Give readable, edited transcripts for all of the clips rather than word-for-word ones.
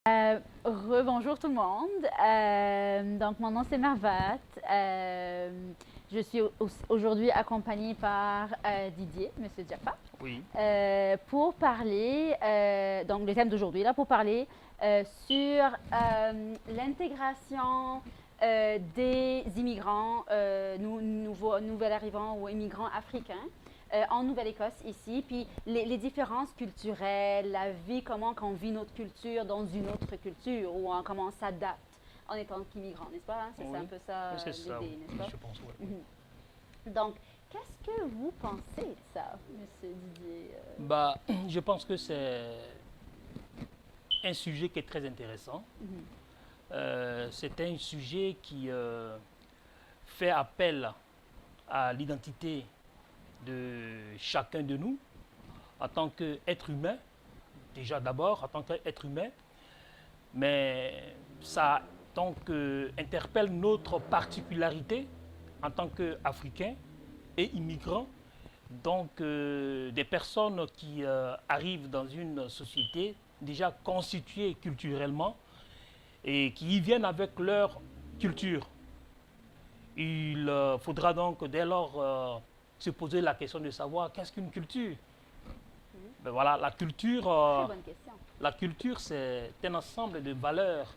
Rebonjour tout le monde. Donc, mon nom c'est Mervat. Je suis aujourd'hui accompagnée par Didier, Monsieur Jaffa, Oui, pour parler, donc le thème d'aujourd'hui, là, pour parler sur l'intégration des immigrants, nouvel arrivants ou immigrants africains en Nouvelle-Écosse ici, puis les différences culturelles, la vie, comment on vit notre culture dans une autre culture ou comment on s'adapte en étant qu'immigrant, n'est-ce pas? Hein? C'est un oui, peu ça oui, c'est ça, l'idée, oui, n'est-ce oui, pas? je pense, oui. Mhm. Donc, qu'est-ce que vous pensez de ça, Monsieur Didier? Bah, je pense que c'est un sujet qui est très intéressant. Mhm. C'est un sujet qui fait appel à l'identité de chacun de nous en tant qu'être humain, déjà d'abord en tant qu'être humain, mais ça donc interpelle notre particularité en tant qu'Africains et immigrants. Donc, des personnes qui arrivent dans une société déjà constituée culturellement et qui y viennent avec leur culture. Il faudra donc dès lors se poser la question de savoir qu'est-ce qu'une culture. Mhm. Ben voilà, Très bonne question. la culture c'est un ensemble de valeurs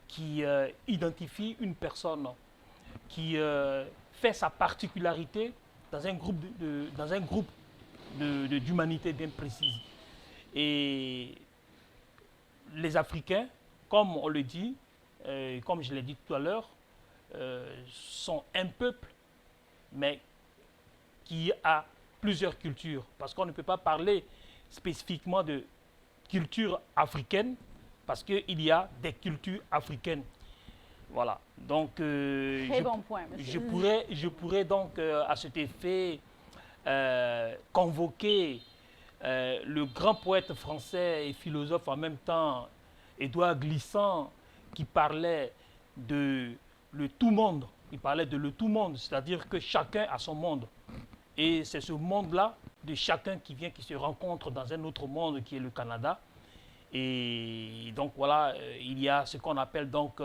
qui identifient une personne, qui fait sa particularité dans un groupe d'humanité bien précise. Et les Africains, comme on le dit, comme je l'ai dit tout à l'heure, sont un peuple, mais qui a plusieurs cultures. Parce qu'on ne peut pas parler spécifiquement de culture africaine, parce qu'il y a des cultures africaines. Voilà. Donc, Très bon point, monsieur. je pourrais donc, à cet effet, convoquer le grand poète français et philosophe en même temps, Édouard Glissant, qui parlait de le tout monde. Il parlait de le tout monde, c'est-à-dire que chacun a son monde. Et c'est ce monde-là, de chacun qui vient, qui se rencontre dans un autre monde qui est le Canada. Et donc voilà, il y a ce qu'on appelle donc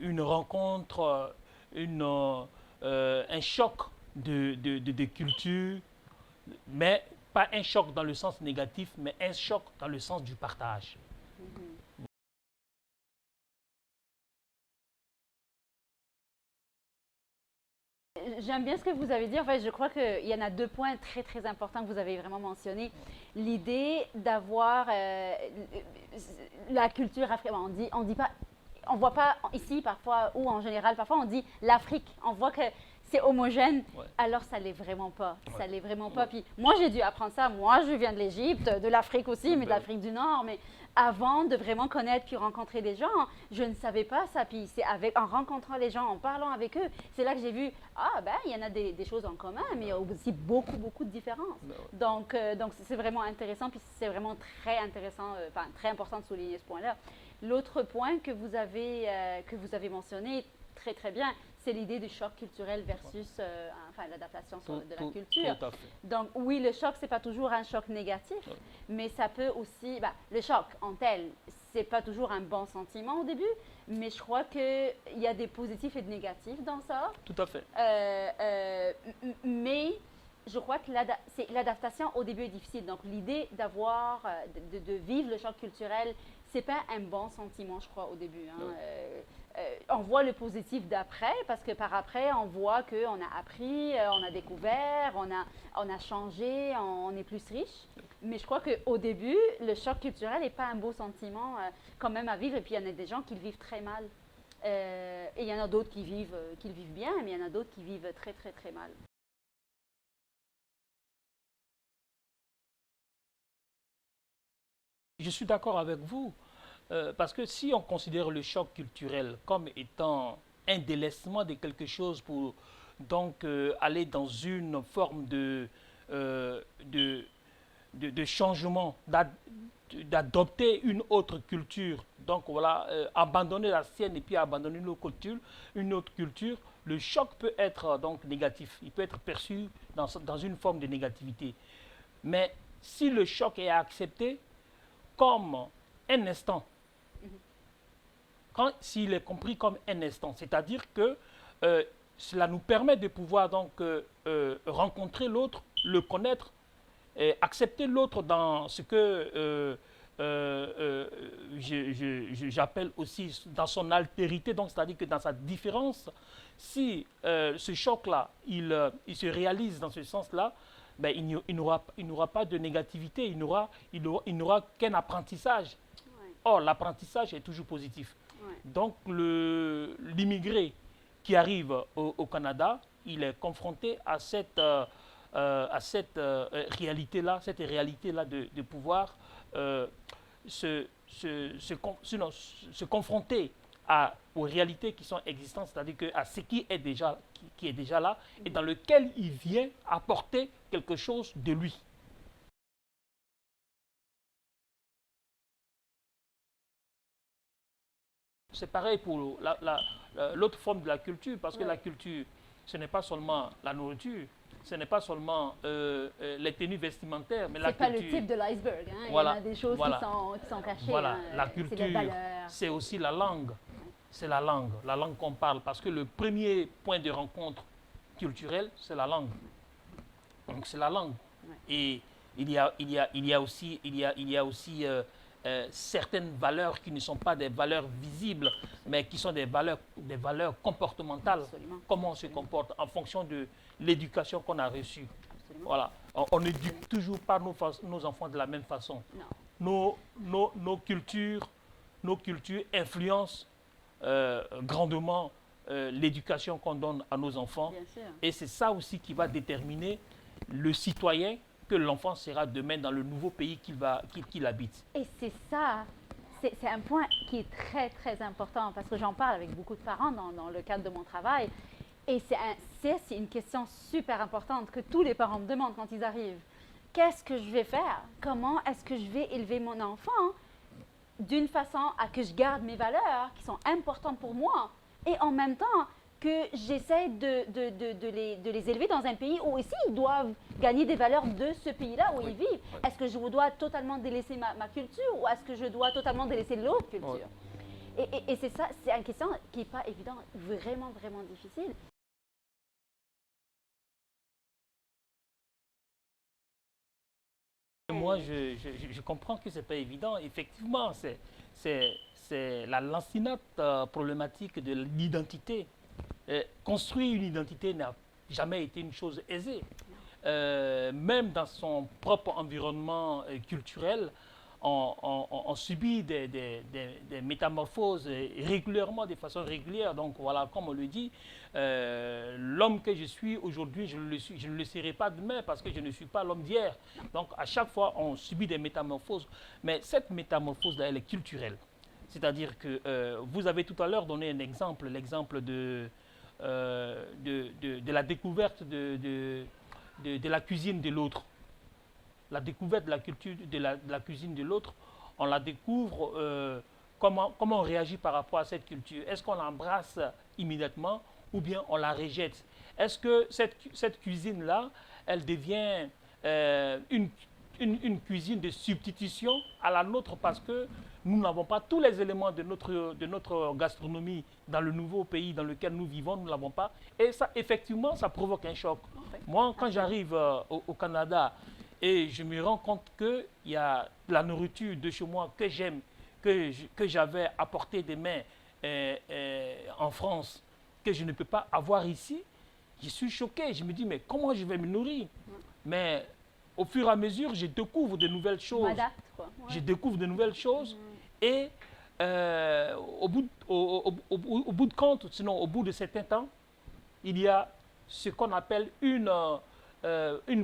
une rencontre, un choc de culture, mais pas un choc dans le sens négatif, mais un choc dans le sens du partage. Mhm. J'aime bien ce que vous avez dit. En fait, je crois qu'il y en a deux points très, très importants que vous avez vraiment mentionnés. L'idée d'avoir la culture africaine. On dit pas, on voit pas ici parfois, ou en général, parfois on dit l'Afrique. On voit que c'est homogène, Ouais, alors ça l'est vraiment pas. ouais, Ça l'est vraiment pas. ouais. Puis moi, j'ai dû apprendre ça. Moi, je viens de l'Égypte, de l'Afrique aussi, mais de Ben l'Afrique du Nord. Mais avant de vraiment connaître puis rencontrer des gens, je ne savais pas ça. Puis c'est avec, en rencontrant les gens, en parlant avec eux, c'est là que j'ai vu, ah ben, il y en a des choses en commun, mais il y a aussi beaucoup, beaucoup de différences. ouais. Donc c'est vraiment intéressant, puis c'est vraiment très intéressant, enfin, très important de souligner ce point-là. L'autre point que vous avez mentionné très, très bien, c'est l'idée du choc culturel versus enfin, l'adaptation de la culture. Tout à fait. Donc, oui, le choc, c'est pas toujours un choc négatif, Ouais, mais ça peut aussi. Ben, le choc en tel, c'est pas toujours un bon sentiment au début, mais je crois qu'il y a des positifs et des négatifs dans ça. tout à fait. Mais je crois que l'adaptation au début est difficile. Donc, l'idée d'avoir, de vivre le choc culturel, c'est pas un bon sentiment, je crois, au début. Hein. Ouais, On voit le positif d'après, parce que par après, on voit qu'on a appris, on a découvert, on a changé, on est plus riche. Mais je crois qu'au début, le choc culturel n'est pas un beau sentiment quand même à vivre. Et puis, il y en a des gens qui le vivent très mal. Et il y en a d'autres qui le vivent bien, mais il y en a d'autres qui vivent très, très, très mal. je suis d'accord avec vous, parce que si on considère le choc culturel comme étant un délaissement de quelque chose pour donc aller dans une forme euh, de, de changement, d'adopter une autre culture, donc voilà, abandonner la sienne et puis abandonner une autre culture, le choc peut être donc négatif, il peut être perçu dans une forme de négativité. Mais si le choc est accepté comme un instant, s'il est compris comme un instant, c'est-à-dire que cela nous permet de pouvoir donc rencontrer l'autre, le connaître, accepter l'autre dans ce que j'appelle aussi dans son altérité, donc c'est-à-dire que dans sa différence, si ce choc-là, il se réalise dans ce sens-là, ben, il n'aura pas de négativité, il n'aura qu'un apprentissage. Ouais. Or, l'apprentissage est toujours positif. Ouais. Donc, l'immigré qui arrive au Canada, il est confronté à cette réalité-là, de pouvoir se confronter aux réalités qui sont existantes, c'est-à-dire à ce qui est déjà là et dans lequel il vient apporter quelque chose de lui. C'est pareil pour l'autre forme de la culture, parce que la culture, ce n'est pas seulement la nourriture, ce n'est pas seulement les tenues vestimentaires, mais la culture... C'est pas le type de l'iceberg, hein. Voilà, il y a des choses qui sont cachées. Voilà, hein. la culture, c'est aussi la langue. C'est la langue qu'on parle, parce que le premier point de rencontre culturelle, c'est la langue. Donc c'est la langue. Ouais. Et il y a aussi certaines valeurs qui ne sont pas des valeurs visibles, mais qui sont des valeurs comportementales. Absolument. Comment on se comporte en fonction de l'éducation qu'on a reçue. Absolument. Voilà. On n'éduque toujours pas nos enfants de la même façon. Non. Nos cultures influencent grandement l'éducation qu'on donne à nos enfants. Bien sûr. Et c'est ça aussi qui va déterminer le citoyen que l'enfant sera demain dans le nouveau pays qu'il habite. Et c'est ça, c'est un point qui est très, très important parce que j'en parle avec beaucoup de parents dans le cadre de mon travail. Et c'est une question super importante que tous les parents me demandent quand ils arrivent. Qu'est-ce que je vais faire? Comment est-ce que je vais élever mon enfant d'une façon à que je garde mes valeurs qui sont importantes pour moi et en même temps que j'essaie de les élever dans un pays où aussi ils doivent gagner des valeurs de ce pays-là où ils vivent. Est-ce que je dois totalement délaisser ma culture ou est-ce que je dois totalement délaisser l'autre culture? Et c'est ça, c'est une question qui n'est pas évidente, vraiment, vraiment difficile. Moi, je comprends que ce n'est pas évident. Effectivement, c'est la lancinante problématique de l'identité. Construire une identité n'a jamais été une chose aisée. Même dans son propre environnement culturel, on subit des métamorphoses régulièrement, de façon régulière. Donc voilà, comme on le dit, l'homme que je suis aujourd'hui, je ne le serai pas demain parce que je ne suis pas l'homme d'hier. Donc à chaque fois, on subit des métamorphoses. Mais cette métamorphose-là, elle est culturelle. C'est-à-dire que vous avez tout à l'heure donné un exemple, l'exemple de la découverte de la cuisine de l'autre. La découverte de la culture de la cuisine de l'autre, on la découvre, comment on réagit par rapport à cette culture. Est-ce qu'on l'embrasse immédiatement ou bien on la rejette? Est-ce que cette cuisine-là, elle devient une cuisine de substitution à la nôtre parce que nous n'avons pas tous les éléments de notre gastronomie dans le nouveau pays dans lequel nous vivons, nous ne l'avons pas. Et ça, effectivement, ça provoque un choc. Moi, quand j'arrive au Canada et je me rends compte qu'il y a la nourriture de chez moi que j'aime, que j'avais apporté des mains en France, que je ne peux pas avoir ici, je suis choqué. Je me dis, mais comment je vais me nourrir? Mais au fur et à mesure, je découvre de nouvelles choses. Je découvre de nouvelles choses et au bout de compte, sinon au bout de certains temps, il y a ce qu'on appelle une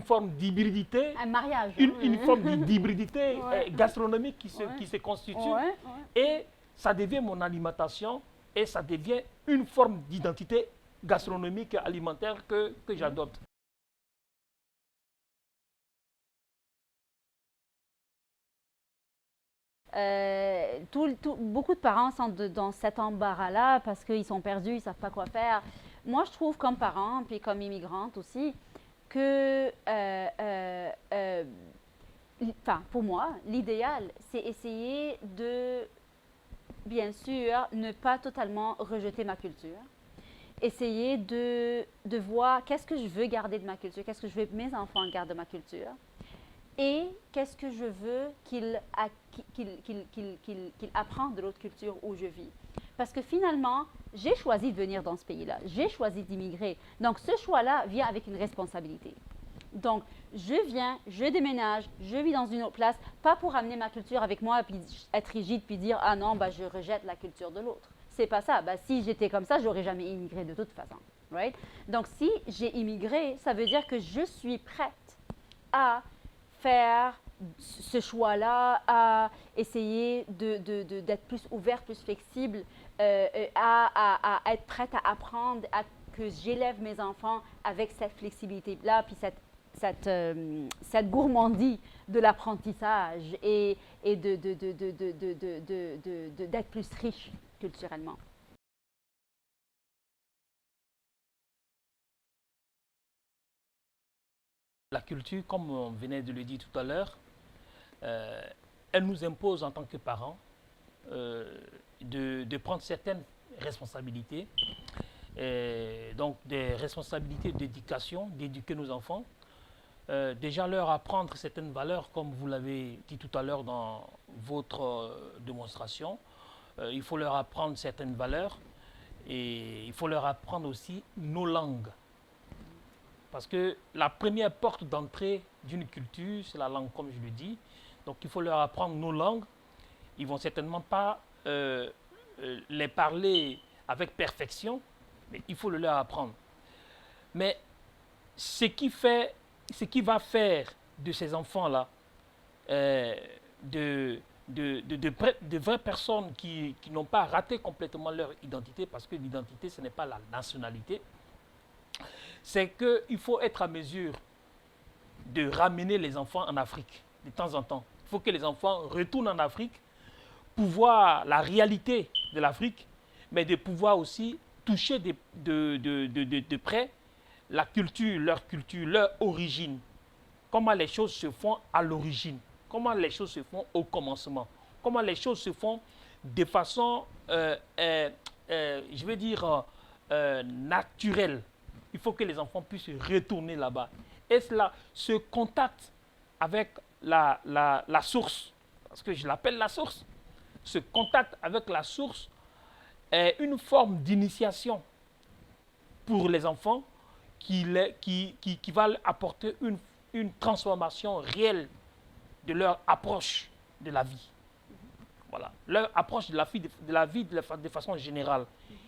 forme d'hybridité. Un mariage. Une forme d'hybridité gastronomique qui se constitue. Et ça devient mon alimentation et ça devient une forme d'identité gastronomique et alimentaire que j'adopte. Beaucoup de parents sont dans cet embarras-là parce qu'ils sont perdus, ils ne savent pas quoi faire. Moi, je trouve comme parent, puis comme immigrante aussi, que enfin, pour moi, l'idéal, c'est essayer de, bien sûr, ne pas totalement rejeter ma culture. Essayer de voir qu'est-ce que je veux garder de ma culture, qu'est-ce que je veux que mes enfants gardent de ma culture et qu'est-ce que je veux qu'ils apprennent de l'autre culture où je vis. Parce que finalement, j'ai choisi de venir dans ce pays-là, j'ai choisi d'immigrer. Donc, ce choix-là vient avec une responsabilité. Donc, je viens, je déménage, je vis dans une autre place, pas pour amener ma culture avec moi, puis être rigide, puis dire « Ah non, bah, je rejette la culture de l'autre ». C'est pas ça. Bah, si j'étais comme ça, j'aurais jamais immigré de toute façon. Right? Donc, si j'ai immigré, ça veut dire que je suis prête à faire ce choix-là, à essayer d'être plus ouverte, plus flexible, à être prête à apprendre, à que j'élève mes enfants avec cette flexibilité-là, puis cette gourmandise de l'apprentissage et d'être plus riche culturellement. La culture, comme on venait de le dire tout à l'heure, elle nous impose en tant que parents de prendre certaines responsabilités, donc des responsabilités d'éducation, d'éduquer nos enfants. Déjà leur apprendre certaines valeurs, comme vous l'avez dit tout à l'heure dans votre démonstration. Il faut leur apprendre certaines valeurs et il faut leur apprendre aussi nos langues. Parce que la première porte d'entrée d'une culture, c'est la langue, comme je le dis. Donc il faut leur apprendre nos langues. Ils ne vont certainement pas les parler avec perfection, mais il faut le leur apprendre. Mais ce qui va faire de ces enfants-là de vraies personnes qui n'ont pas raté complètement leur identité, parce que l'identité, ce n'est pas la nationalité, c'est qu'il faut être à mesure de ramener les enfants en Afrique de temps en temps. Il faut que les enfants retournent en Afrique pour voir la réalité de l'Afrique, mais de pouvoir aussi toucher de près la culture, leur origine. Comment les choses se font à l'origine, comment les choses se font au commencement, comment les choses se font de façon, je vais dire, naturelle. Il faut que les enfants puissent retourner là-bas. Et cela, ce contact avec la source, parce que je l'appelle la source, ce contact avec la source est une forme d'initiation pour les enfants qui va apporter une transformation réelle de leur approche de la vie. Voilà. Leur approche de la vie de façon générale.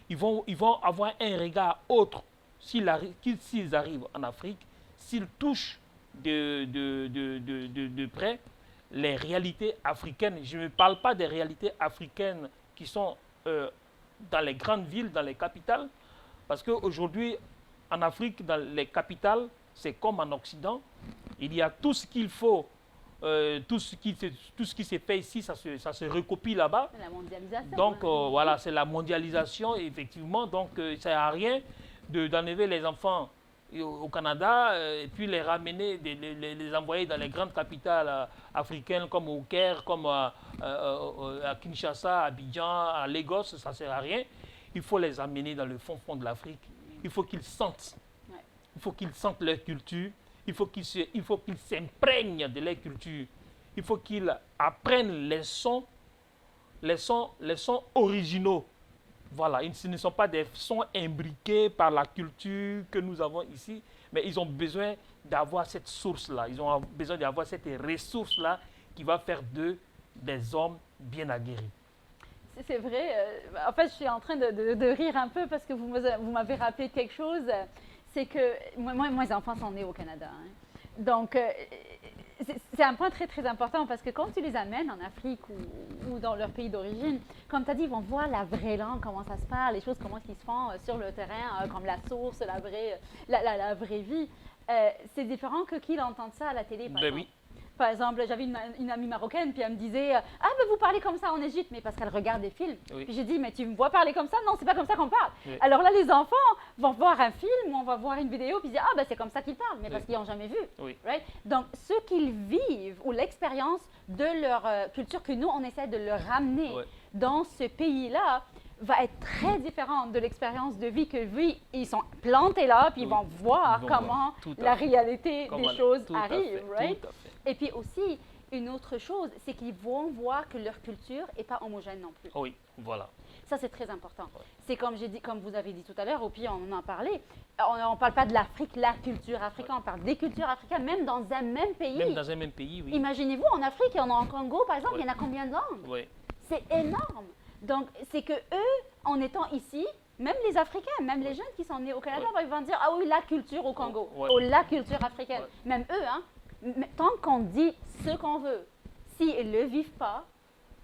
Ils vont avoir un regard autre s'ils arrivent en Afrique, s'ils touchent de près les réalités africaines. Je ne parle pas des réalités africaines qui sont dans les grandes villes, dans les capitales, parce qu'aujourd'hui, en Afrique, dans les capitales, c'est comme en Occident, il y a tout ce qu'il faut, tout ce qui se fait ici, ça se recopie là-bas. La mondialisation. Donc voilà, c'est la mondialisation, effectivement. Donc ça ne sert à rien d'enlever les enfants au Canada et puis les ramener, les envoyer dans les grandes capitales africaines comme au Caire, comme à Kinshasa, à Abidjan, à Lagos, ça ne sert à rien. Il faut les amener dans le fond de l'Afrique. Il faut qu'ils sentent. Ouais. Il faut qu'ils sentent leur culture. Il faut qu'ils s'imprègnent de leur culture. Il faut qu'ils apprennent les sons originaux. Voilà, ce ne sont pas des sons imbriqués par la culture que nous avons ici, mais ils ont besoin d'avoir cette source-là. Ils ont besoin d'avoir cette ressource-là qui va faire d'eux des hommes bien aguerris. C'est vrai. En fait, je suis en train de rire un peu parce que vous m'avez rappelé quelque chose. C'est que moi, mes enfants sont nés au Canada. Hein. Donc, c'est un point très, très important parce que quand tu les amènes en Afrique ou dans leur pays d'origine, comme tu as dit, ils vont voir la vraie langue, comment ça se parle, les choses, comment ils se font sur le terrain, comme la source, la vraie vie. C'est différent que qu'ils entendent ça à la télé, par exemple. Oui. Par exemple, j'avais une amie marocaine, puis elle me disait « Ah, ben vous parlez comme ça en Égypte », mais parce qu'elle regarde des films. Oui. Puis j'ai dit « Mais tu me vois parler comme ça ?» « Non, c'est pas comme ça qu'on parle. Oui. Alors là, les enfants vont voir un film ou on va voir une vidéo puis dire ah ben c'est comme ça qu'ils parlent, mais parce qu'ils n'ont jamais vu. Oui. Right? Donc ce qu'ils vivent ou l'expérience de leur culture que nous on essaie de leur ramener dans ce pays-là va être très différente de l'expérience de vie que lui, ils sont plantés là puis ils vont voir comment la réalité des choses arrive. Right? Et puis aussi une autre chose, c'est qu'ils vont voir que leur culture n'est pas homogène non plus. Oui, voilà. Ça, c'est très important. C'est comme j'ai dit, comme vous avez dit tout à l'heure, ou puis on en parlait, on ne parle pas de l'Afrique, la culture africaine, on parle des cultures africaines, même dans un même pays. Même dans un même pays, oui. Imaginez-vous, en Afrique, en Congo, par exemple, il y en a combien de langues? Oui. C'est énorme. Donc, c'est que eux, en étant ici, même les Africains, même les jeunes qui sont nés au Canada, ils vont dire, ah oui, la culture au Congo, ou la culture africaine. Même eux, hein. Tant qu'on dit ce qu'on veut, s'ils ne le vivent pas,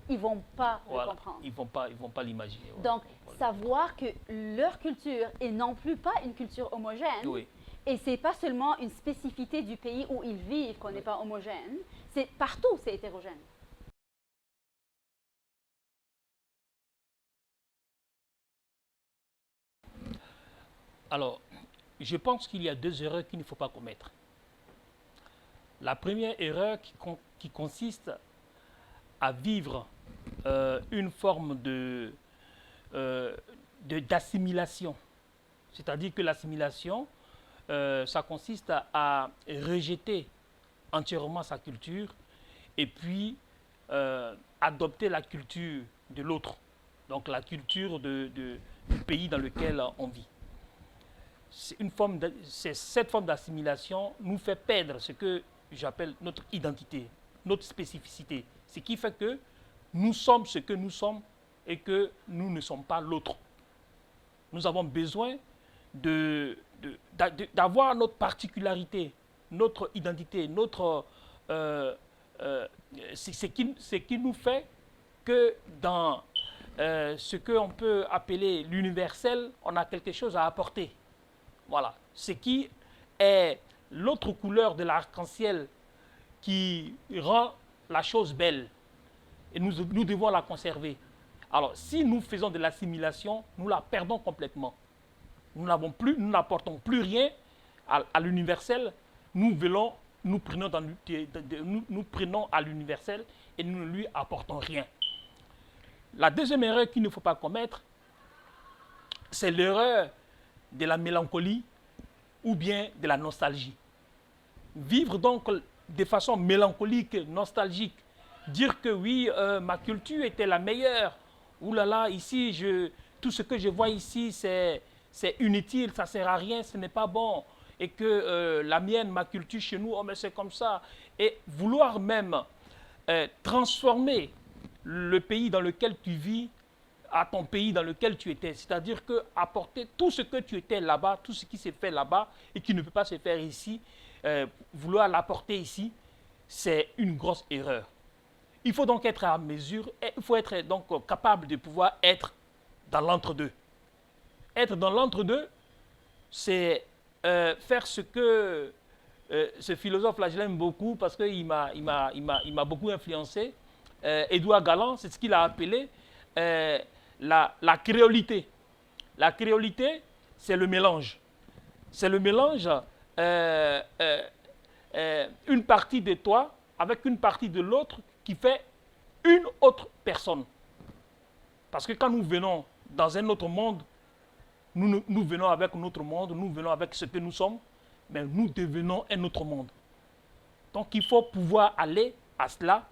ils ne vont pas le comprendre. Ils vont pas l'imaginer. Donc, savoir que leur culture est non plus pas une culture homogène, et ce n'est pas seulement une spécificité du pays où ils vivent qu'on n'est pas homogène, c'est partout c'est hétérogène. Alors, je pense qu'il y a deux erreurs qu'il ne faut pas commettre. La première erreur qui consiste à vivre une forme d'assimilation. C'est-à-dire que l'assimilation, ça consiste à rejeter entièrement sa culture et puis adopter la culture de l'autre, donc la culture du pays dans lequel on vit. Cette forme d'assimilation nous fait perdre ce que j'appelle notre identité, notre spécificité. Ce qui fait que nous sommes ce que nous sommes et que nous ne sommes pas l'autre. Nous avons besoin d'avoir notre particularité, notre identité, ce qui nous fait que dans ce qu'on peut appeler l'universel, on a quelque chose à apporter. Voilà. Ce qui est l'autre couleur de l'arc-en-ciel qui rend la chose belle. Et nous devons la conserver. Alors, si nous faisons de l'assimilation, nous la perdons complètement. Nous n'apportons plus rien à l'universel. Nous prenons à l'universel et nous ne lui apportons rien. La deuxième erreur qu'il ne faut pas commettre, c'est l'erreur de la mélancolie ou bien de la nostalgie. Vivre donc de façon mélancolique, nostalgique, dire que oui, ma culture était la meilleure, ouh là là, ici, tout ce que je vois ici, c'est inutile, ça ne sert à rien, ce n'est pas bon, et que la mienne, ma culture chez nous, oh mais c'est comme ça, et vouloir même transformer le pays dans lequel tu vis à ton pays dans lequel tu étais. C'est-à-dire que apporter tout ce que tu étais là-bas, tout ce qui s'est fait là-bas et qui ne peut pas se faire ici, vouloir l'apporter ici, c'est une grosse erreur. Il faut donc être à mesure, il faut être donc capable de pouvoir être dans l'entre-deux. Être dans l'entre-deux, c'est faire ce que ce philosophe-là, je l'aime beaucoup parce qu'il m'a beaucoup influencé. Édouard Galland, c'est ce qu'il a appelé la créolité. La créolité, c'est le mélange. C'est le mélange, une partie de toi avec une partie de l'autre qui fait une autre personne. Parce que quand nous venons dans un autre monde, nous venons avec notre monde, nous venons avec ce que nous sommes, mais nous devenons un autre monde. Donc il faut pouvoir aller à cela.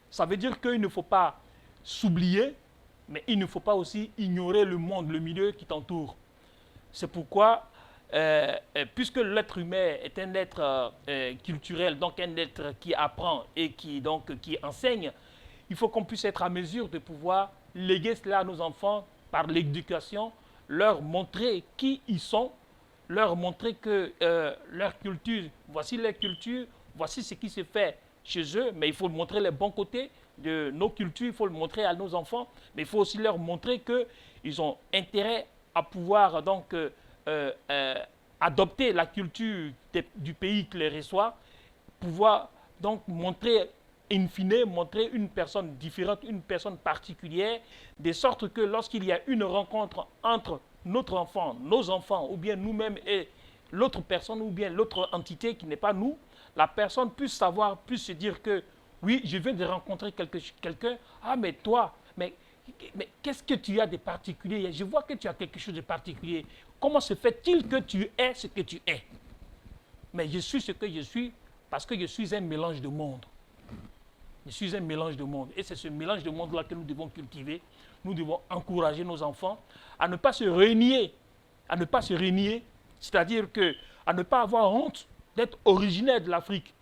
Ça veut dire qu'il ne faut pas s'oublier, mais il ne faut pas aussi ignorer le monde, le milieu qui t'entoure. C'est pourquoi, puisque l'être humain est un être culturel, donc un être qui apprend et qui enseigne, il faut qu'on puisse être à mesure de pouvoir léguer cela à nos enfants par l'éducation, leur montrer qui ils sont, leur montrer que leur culture, voici leur culture, voici ce qui se fait chez eux, mais il faut montrer les bons côtés de nos cultures, il faut le montrer à nos enfants, mais il faut aussi leur montrer qu'ils ont intérêt à pouvoir donc adopter la culture du pays qui les reçoit, pouvoir donc montrer, in fine, montrer une personne différente, une personne particulière, de sorte que lorsqu'il y a une rencontre entre notre enfant, nos enfants, ou bien nous-mêmes et l'autre personne, ou bien l'autre entité qui n'est pas nous, la personne puisse savoir, puisse se dire que, oui, je viens de rencontrer quelqu'un, ah, mais toi, mais qu'est-ce que tu as de particulier? Je vois que tu as quelque chose de particulier. Comment se fait-il que tu es ce que tu es? Mais je suis ce que je suis parce que je suis un mélange de monde. Je suis un mélange de monde. Et c'est ce mélange de monde-là que nous devons cultiver. Nous devons encourager nos enfants à ne pas se renier. À ne pas se renier, c'est-à-dire à ne pas avoir honte d'être originaire de l'Afrique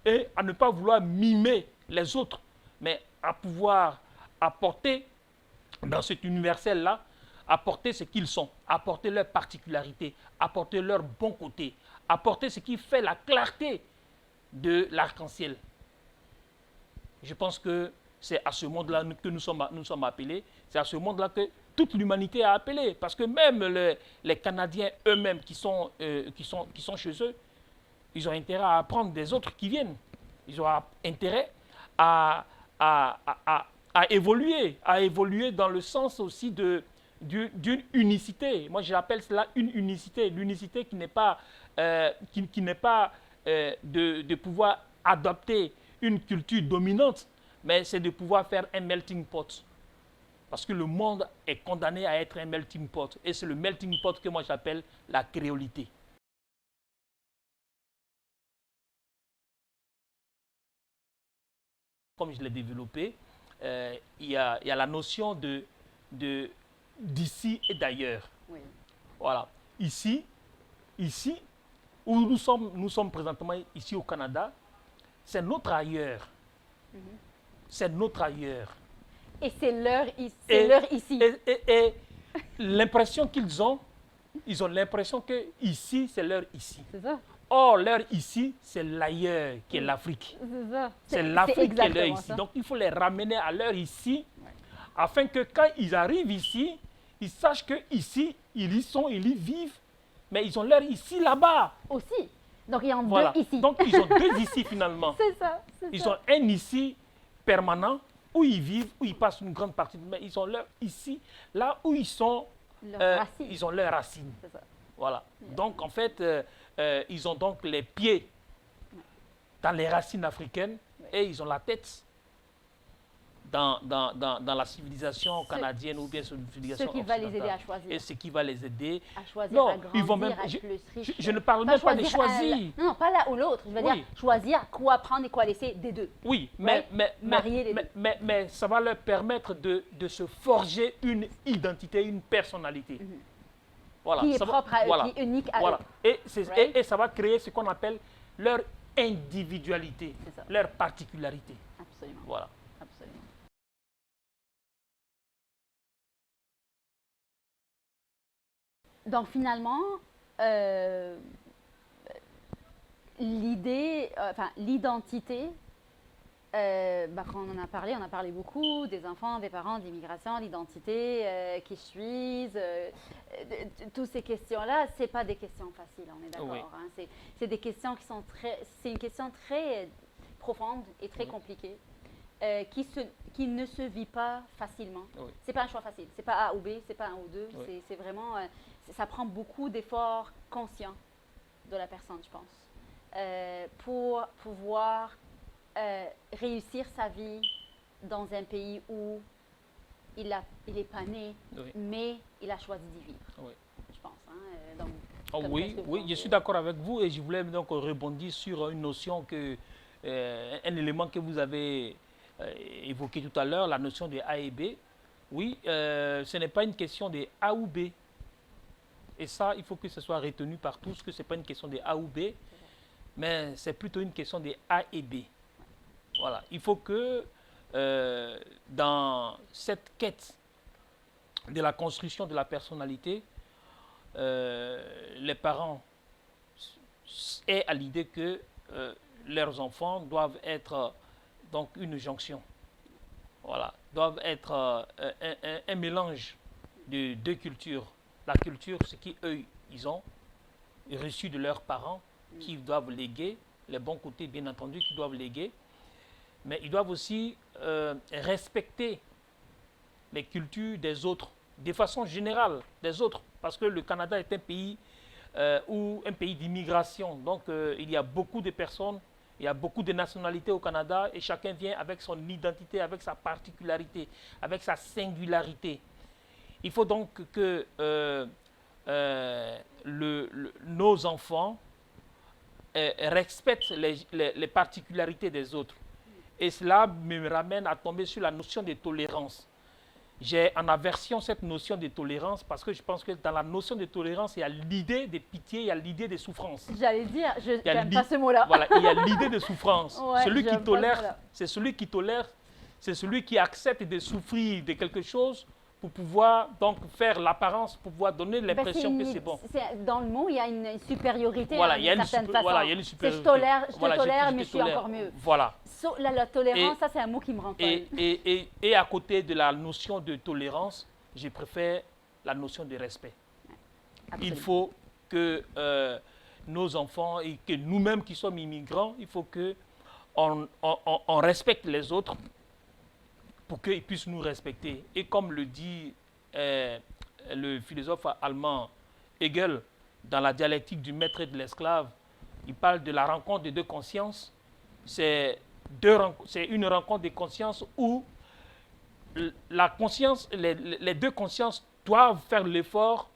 et à ne pas vouloir mimer les autres, mais à pouvoir apporter dans cet universel-là, apporter ce qu'ils sont, apporter leurs particularités, apporter leurs bons côtés, apporter ce qui fait la clarté de l'arc-en-ciel. Je pense que c'est à ce monde-là que nous sommes appelés, c'est à ce monde-là que toute l'humanité a appelé, parce que même les Canadiens eux-mêmes qui sont chez eux, ils ont intérêt à apprendre des autres qui viennent. Ils ont intérêt à évoluer dans le sens aussi d'une unicité. Moi, j'appelle cela une unicité. L'unicité qui n'est pas, de pouvoir adopter une culture dominante, mais c'est de pouvoir faire un melting pot. Parce que le monde est condamné à être un melting pot. Et c'est le melting pot que moi j'appelle la créolité. Comme je l'ai développé, il y a la notion d'ici et d'ailleurs. Oui. Voilà. Ici, où nous sommes présentement ici au Canada, c'est notre ailleurs. C'est notre ailleurs. Et c'est leur ici. Et l'impression qu'ils ont l'impression que ici, c'est leur ici. C'est ça. Or, leur ici, c'est l'ailleurs qui est l'Afrique. C'est ça. C'est l'Afrique qui est leur ici. Ça. Donc, il faut les ramener à leur ici, afin que quand ils arrivent ici, ils sachent qu'ici, ils y sont, ils y vivent, mais ils ont leur ici là-bas. Aussi. Donc, il y en a Voilà. deux ici. Donc, ils ont deux ici finalement. C'est ça. Ils ont un ici permanent, où ils vivent, où ils passent une grande partie, mais ils ont leur ici, là où ils sont, ils ont leurs racines. C'est ça. Voilà. Donc, en fait, ils ont donc les pieds dans les racines africaines et ils ont la tête dans la civilisation canadienne ou bien sur une civilisation occidentale. Ce qui va les aider à choisir. Et ce qui va les aider à choisir, à grandir, ils vont même, à être plus riche. Je ne parle même pas de choisir. Non, pas l'un ou l'autre. Je veux dire choisir quoi prendre et quoi laisser des deux. Oui, marier les deux. Mais ça va leur permettre de se forger une identité, une personnalité. Voilà, qui est propre à eux, qui est unique à eux. Et ça va créer ce qu'on appelle leur individualité, leur particularité. Absolument. Voilà. Absolument. Donc finalement, l'identité, quand on en a parlé beaucoup, des enfants, des parents, de l'immigration, l'identité, qui je suis, toutes ces questions-là, ce n'est pas des questions faciles, on est d'accord. Oui. Hein, c'est des questions qui sont c'est une question très profonde et très compliquée, qui ne se vit pas facilement. Oui. Ce n'est pas un choix facile, ce n'est pas A ou B, ce n'est pas un ou deux, Oui. c'est vraiment, ça prend beaucoup d'efforts conscients de la personne, je pense, pour pouvoir réussir sa vie dans un pays où il n'est pas né, mais il a choisi d'y vivre, je pense. Hein, donc, oui, je suis d'accord avec vous et je voulais donc rebondir sur une notion un élément que vous avez évoqué tout à l'heure, la notion de A et B. Oui, ce n'est pas une question de A ou B. Et ça, il faut que ce soit retenu par tous, que ce n'est pas une question de A ou B, mais c'est plutôt une question de A et B. Voilà, il faut que dans cette quête de la construction de la personnalité, les parents aient à l'idée que leurs enfants doivent être donc une jonction. Voilà, doivent être un mélange de deux cultures. La culture, ce qu'eux, ils ont reçu de leurs parents, qui doivent léguer, les bons côtés, bien entendu, qu'ils doivent léguer. Mais ils doivent aussi respecter les cultures des autres, de façon générale, des autres. parce que le Canada est un pays, un pays d'immigration. Donc, il y a beaucoup de personnes, il y a beaucoup de nationalités au Canada et chacun vient avec son identité, avec sa particularité, avec sa singularité. Il faut donc que nos enfants respectent les particularités des autres. Et cela me ramène à tomber sur la notion de tolérance. J'ai en aversion cette notion de tolérance parce que je pense que dans la notion de tolérance, il y a l'idée de pitié, il y a l'idée de souffrance. J'allais dire, je n'aime pas ce mot-là. Voilà, il y a l'idée de souffrance. Ouais, celui qui tolère, c'est celui qui accepte de souffrir de quelque chose pour pouvoir donc faire l'apparence, pour pouvoir donner l'impression que c'est bon. Dans le mot, il y a une supériorité voilà, il y a une certaine façon. Voilà, il y a une supériorité. Je te tolère, mais je suis encore mieux. Voilà. La tolérance, ça c'est un mot qui me rend folle. Et à côté de la notion de tolérance, je préfère la notion de respect. Absolument. Il faut que nos enfants et que nous-mêmes qui sommes immigrants, il faut qu'on respecte les autres pour qu'ils puissent nous respecter. Et comme le dit le philosophe allemand Hegel dans la dialectique du maître et de l'esclave, il parle de la rencontre de deux consciences. C'est une rencontre de conscience où la conscience, les deux consciences doivent faire l'effort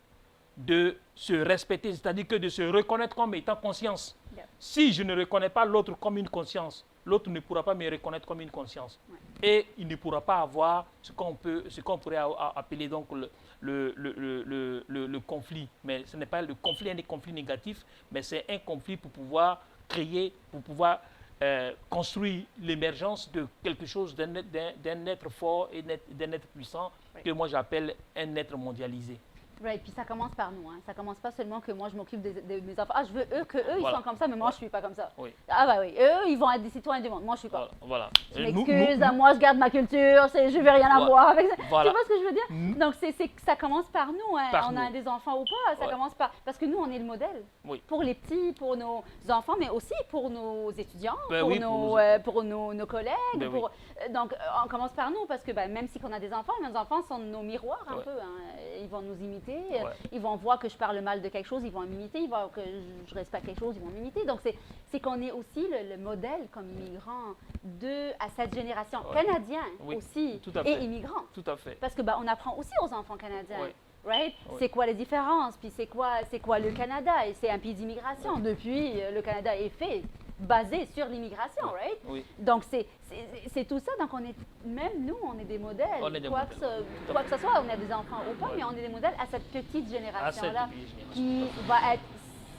de se respecter, c'est-à-dire que de se reconnaître comme étant conscience. Yeah. Si je ne reconnais pas l'autre comme une conscience, l'autre ne pourra pas me reconnaître comme une conscience. Ouais. Et il ne pourra pas avoir ce qu'on pourrait appeler donc le conflit. Mais ce n'est pas le conflit, un conflit négatif, mais c'est un conflit pour pouvoir créer, pour pouvoir construire l'émergence de quelque chose, d'un être fort et d'un être puissant, que moi j'appelle un être mondialisé. Right. Puis ça commence par nous. Hein. Ça commence pas seulement que moi je m'occupe de mes enfants. Ah, je veux eux ils sont comme ça, mais moi je suis pas comme ça. Oui. Ah bah oui, eux ils vont être des citoyens du monde. Moi je suis pas. Voilà. Je m'excuse, moi je garde ma culture, je veux rien avoir avec ça. Voilà. Tu vois ce que je veux dire? Donc ça commence par nous. Hein. Par on a des enfants ou pas, ça commence par parce que nous on est le modèle. Oui. Pour les petits, pour nos enfants, mais aussi pour nos étudiants, pour nos collègues. Donc on commence par nous parce que même si on a des enfants, nos enfants sont nos miroirs un peu. Hein. Ils vont nous imiter. Ils vont voir que je parle mal de quelque chose, ils vont m'imiter. Ils voient que je respecte quelque chose, ils vont m'imiter. Donc, c'est qu'on est aussi le modèle comme immigrant à cette génération. Canadien aussi et immigrant. Tout à fait. Parce que on apprend aussi aux enfants canadiens. Right? Oui. C'est quoi les différences? Puis c'est quoi le Canada? Et c'est un pays d'immigration. Depuis, le Canada est basé sur l'immigration, right? Oui. Donc, c'est tout ça. Donc, même nous, on est des modèles. Quoi que ce soit, on a des enfants ou pas, mais on est des modèles à cette petite génération-là qui va être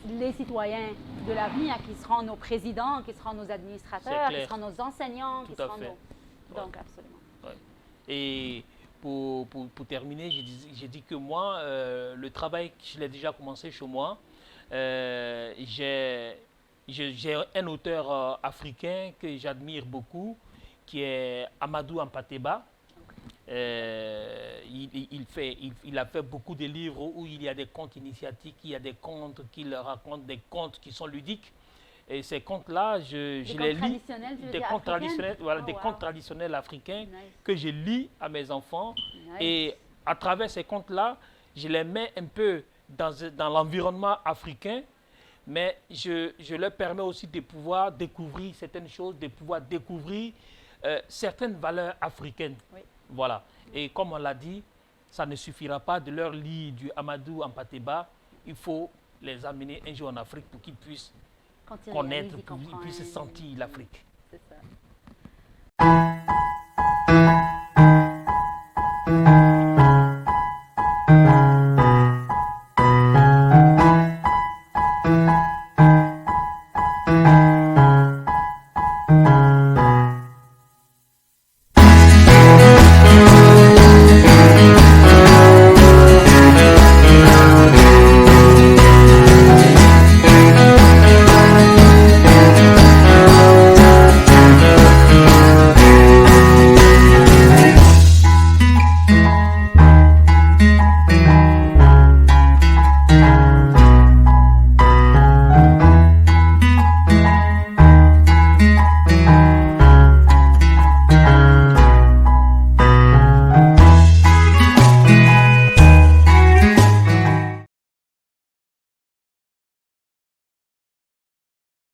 les citoyens de l'avenir, qui seront nos présidents, qui seront nos administrateurs, qui seront nos enseignants, qui seront nos... Donc, absolument. Ouais. Et pour terminer, j'ai dit que moi, le travail, je l'ai déjà commencé chez moi. J'ai un auteur africain que j'admire beaucoup, qui est Amadou Hampâté-Bâ. Il a fait beaucoup de livres où il y a des contes initiatiques, il y a des contes qu'il raconte, des contes qui sont ludiques. Et ces contes-là, je les lis. Des contes traditionnels, des contes traditionnels africains que je lis à mes enfants. Et à travers ces contes-là, je les mets un peu dans l'environnement africain. Mais je leur permets aussi de pouvoir découvrir certaines choses, de pouvoir découvrir certaines valeurs africaines. Oui. Voilà. Et comme on l'a dit, ça ne suffira pas de leur lire du Amadou Hampâté-Bâ. Il faut les amener un jour en Afrique pour qu'ils puissent connaître, pour qu'ils puissent sentir l'Afrique. C'est ça.